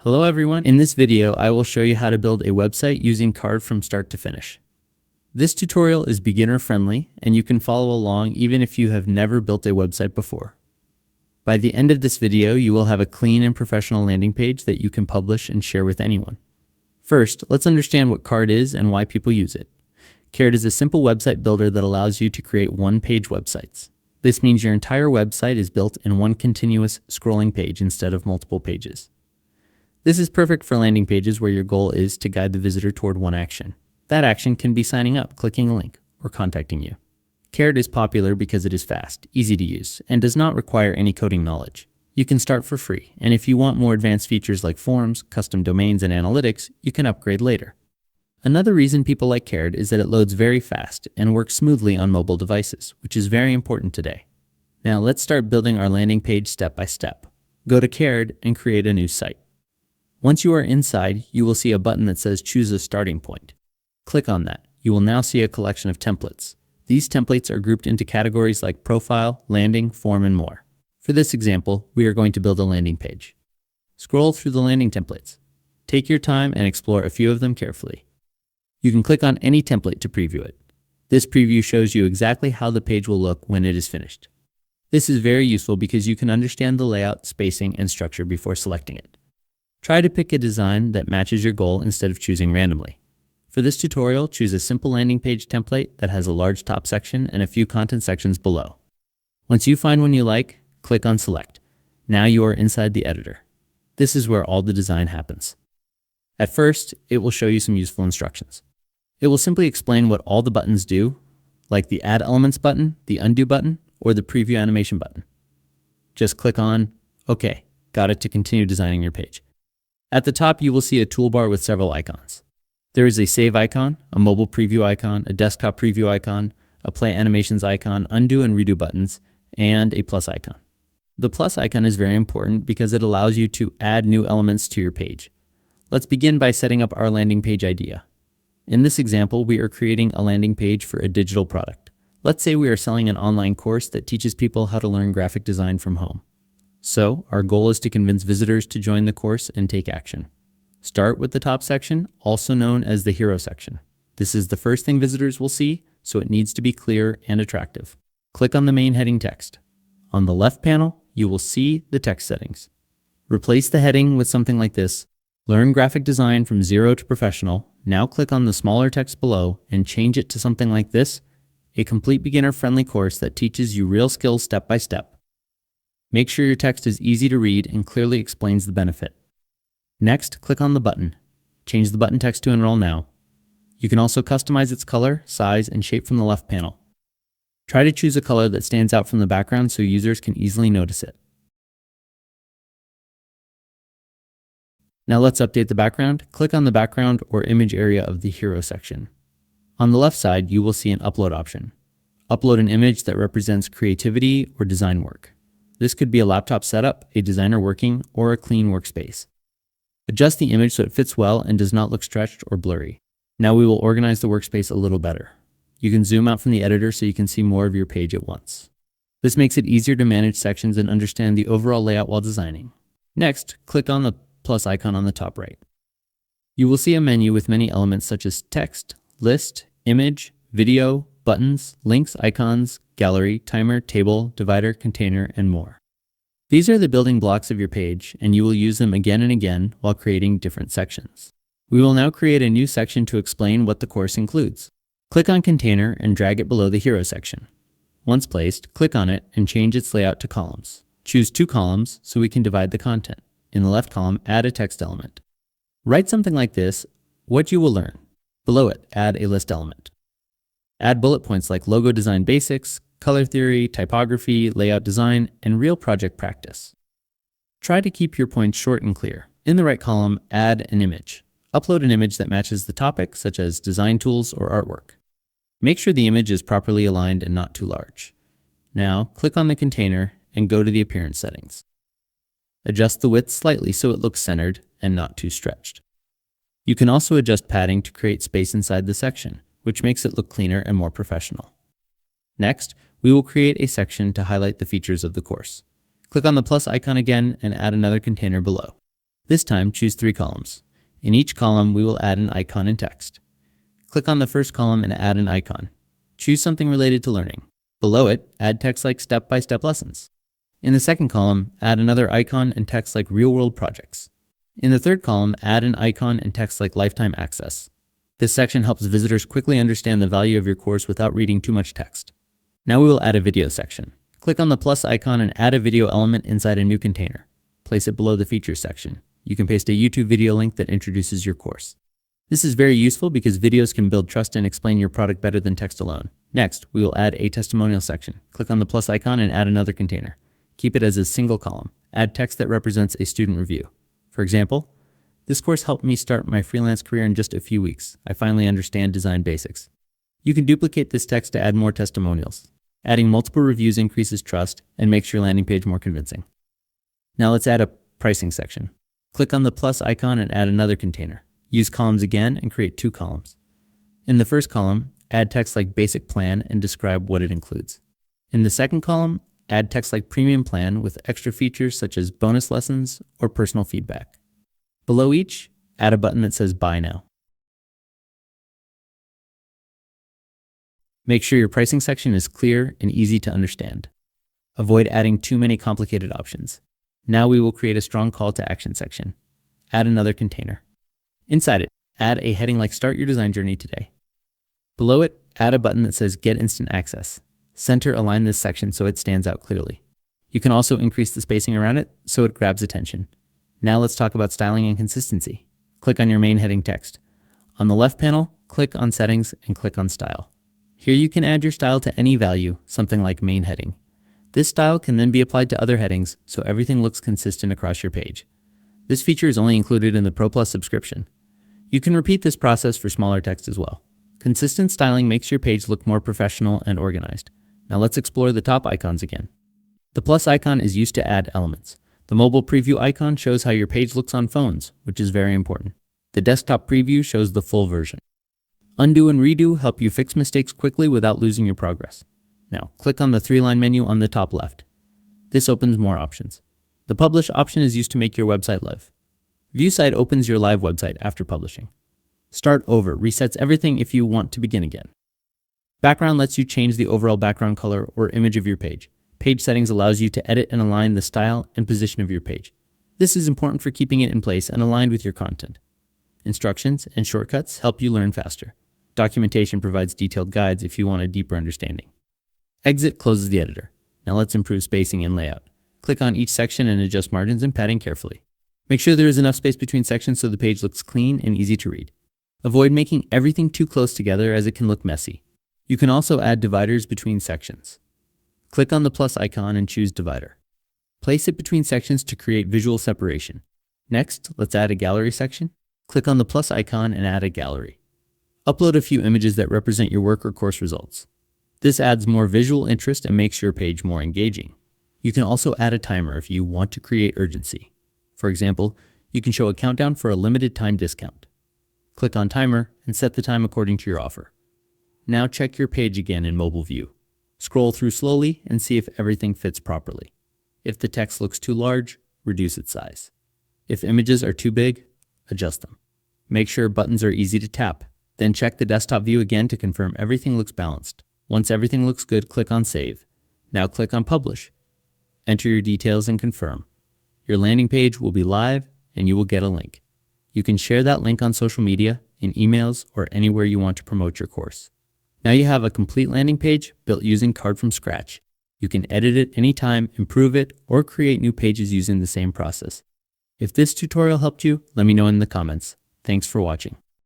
Hello everyone, in this video I will show you how to build a website using Carrd from start to finish. This tutorial is beginner friendly and you can follow along even if you have never built a website before. By the end of this video you will have a clean and professional landing page that you can publish and share with anyone. First, let's understand what Carrd is and why people use it. Carrd is a simple website builder that allows you to create one-page websites. This means your entire website is built in one continuous scrolling page instead of multiple pages. This is perfect for landing pages where your goal is to guide the visitor toward one action. That action can be signing up, clicking a link, or contacting you. Carrd is popular because it is fast, easy to use, and does not require any coding knowledge. You can start for free, and if you want more advanced features like forms, custom domains, and analytics, you can upgrade later. Another reason people like Carrd is that it loads very fast and works smoothly on mobile devices, which is very important today. Now let's start building our landing page step by step. Go to Carrd and create a new site. Once you are inside, you will see a button that says Choose a Starting Point. Click on that. You will now see a collection of templates. These templates are grouped into categories like profile, landing, form, and more. For this example, we are going to build a landing page. Scroll through the landing templates. Take your time and explore a few of them carefully. You can click on any template to preview it. This preview shows you exactly how the page will look when it is finished. This is very useful because you can understand the layout, spacing, and structure before selecting it. Try to pick a design that matches your goal instead of choosing randomly. For this tutorial, choose a simple landing page template that has a large top section and a few content sections below. Once you find one you like, click on Select. Now you are inside the editor. This is where all the design happens. At first, it will show you some useful instructions. It will simply explain what all the buttons do, like the Add Elements button, the Undo button, or the Preview Animation button. Just click on OK, got it to continue designing your page. At the top, you will see a toolbar with several icons. There is a save icon, a mobile preview icon, a desktop preview icon, a play animations icon, undo and redo buttons, and a plus icon. The plus icon is very important because it allows you to add new elements to your page. Let's begin by setting up our landing page idea. In this example, we are creating a landing page for a digital product. Let's say we are selling an online course that teaches people how to learn graphic design from home. So, our goal is to convince visitors to join the course and take action. Start with the top section, also known as the hero section. This is the first thing visitors will see, so it needs to be clear and attractive. Click on the main heading text. On the left panel, you will see the text settings. Replace the heading with something like this: Learn graphic design from zero to professional. Now click on the smaller text below and change it to something like this: A complete beginner-friendly course that teaches you real skills step by step. Make sure your text is easy to read and clearly explains the benefit. Next, click on the button. Change the button text to Enroll Now. You can also customize its color, size, and shape from the left panel. Try to choose a color that stands out from the background so users can easily notice it. Now let's update the background. Click on the background or image area of the hero section. On the left side, you will see an upload option. Upload an image that represents creativity or design work. This could be a laptop setup, a designer working, or a clean workspace. Adjust the image so it fits well and does not look stretched or blurry. Now we will organize the workspace a little better. You can zoom out from the editor so you can see more of your page at once. This makes it easier to manage sections and understand the overall layout while designing. Next, click on the plus icon on the top right. You will see a menu with many elements such as text, list, image, video, buttons, links, icons, gallery, timer, table, divider, container, and more. These are the building blocks of your page, and you will use them again and again while creating different sections. We will now create a new section to explain what the course includes. Click on Container and drag it below the Hero section. Once placed, click on it and change its layout to columns. Choose 2 columns so we can divide the content. In the left column, add a text element. Write something like this: What you will learn. Below it, add a list element. Add bullet points like logo design basics, color theory, typography, layout design, and real project practice. Try to keep your points short and clear. In the right column, add an image. Upload an image that matches the topic, such as design tools or artwork. Make sure the image is properly aligned and not too large. Now, click on the container and go to the appearance settings. Adjust the width slightly so it looks centered and not too stretched. You can also adjust padding to create space inside the section, which makes it look cleaner and more professional. Next, we will create a section to highlight the features of the course. Click on the plus icon again and add another container below. This time, choose 3 columns. In each column, we will add an icon and text. Click on the first column and add an icon. Choose something related to learning. Below it, add text like step-by-step lessons. In the second column, add another icon and text like real-world projects. In the third column, add an icon and text like lifetime access. This section helps visitors quickly understand the value of your course without reading too much text. Now we will add a video section. Click on the plus icon and add a video element inside a new container. Place it below the features section. You can paste a YouTube video link that introduces your course. This is very useful because videos can build trust and explain your product better than text alone. Next, we will add a testimonial section. Click on the plus icon and add another container. Keep it as a single column. Add text that represents a student review. For example, this course helped me start my freelance career in just a few weeks. I finally understand design basics. You can duplicate this text to add more testimonials. Adding multiple reviews increases trust and makes your landing page more convincing. Now let's add a pricing section. Click on the plus icon and add another container. Use columns again and create 2 columns. In the first column, add text like basic plan and describe what it includes. In the second column, add text like premium plan with extra features such as bonus lessons or personal feedback. Below each, add a button that says buy now. Make sure your pricing section is clear and easy to understand. Avoid adding too many complicated options. Now we will create a strong call to action section. Add another container. Inside it, add a heading like start your design journey today. Below it, add a button that says get instant access. Center align this section so it stands out clearly. You can also increase the spacing around it so it grabs attention. Now let's talk about styling and consistency. Click on your main heading text. On the left panel, click on settings and click on style. Here you can add your style to any value, something like main heading. This style can then be applied to other headings so everything looks consistent across your page. This feature is only included in the Pro Plus subscription. You can repeat this process for smaller text as well. Consistent styling makes your page look more professional and organized. Now let's explore the top icons again. The plus icon is used to add elements. The mobile preview icon shows how your page looks on phones, which is very important. The desktop preview shows the full version. Undo and redo help you fix mistakes quickly without losing your progress. Now, click on the 3-line menu on the top left. This opens more options. The publish option is used to make your website live. View site opens your live website after publishing. Start over resets everything if you want to begin again. Background lets you change the overall background color or image of your page. Page settings allows you to edit and align the style and position of your page. This is important for keeping it in place and aligned with your content. Instructions and shortcuts help you learn faster. Documentation provides detailed guides if you want a deeper understanding. Exit closes the editor. Now let's improve spacing and layout. Click on each section and adjust margins and padding carefully. Make sure there is enough space between sections so the page looks clean and easy to read. Avoid making everything too close together as it can look messy. You can also add dividers between sections. Click on the plus icon and choose divider. Place it between sections to create visual separation. Next, let's add a gallery section. Click on the plus icon and add a gallery. Upload a few images that represent your work or course results. This adds more visual interest and makes your page more engaging. You can also add a timer if you want to create urgency. For example, you can show a countdown for a limited time discount. Click on timer and set the time according to your offer. Now check your page again in mobile view. Scroll through slowly and see if everything fits properly. If the text looks too large, reduce its size. If images are too big, adjust them. Make sure buttons are easy to tap. Then check the desktop view again to confirm everything looks balanced. Once everything looks good, click on Save. Now click on Publish. Enter your details and confirm. Your landing page will be live and you will get a link. You can share that link on social media, in emails, or anywhere you want to promote your course. Now you have a complete landing page built using Carrd from scratch. You can edit it anytime, improve it, or create new pages using the same process. If this tutorial helped you, let me know in the comments. Thanks for watching.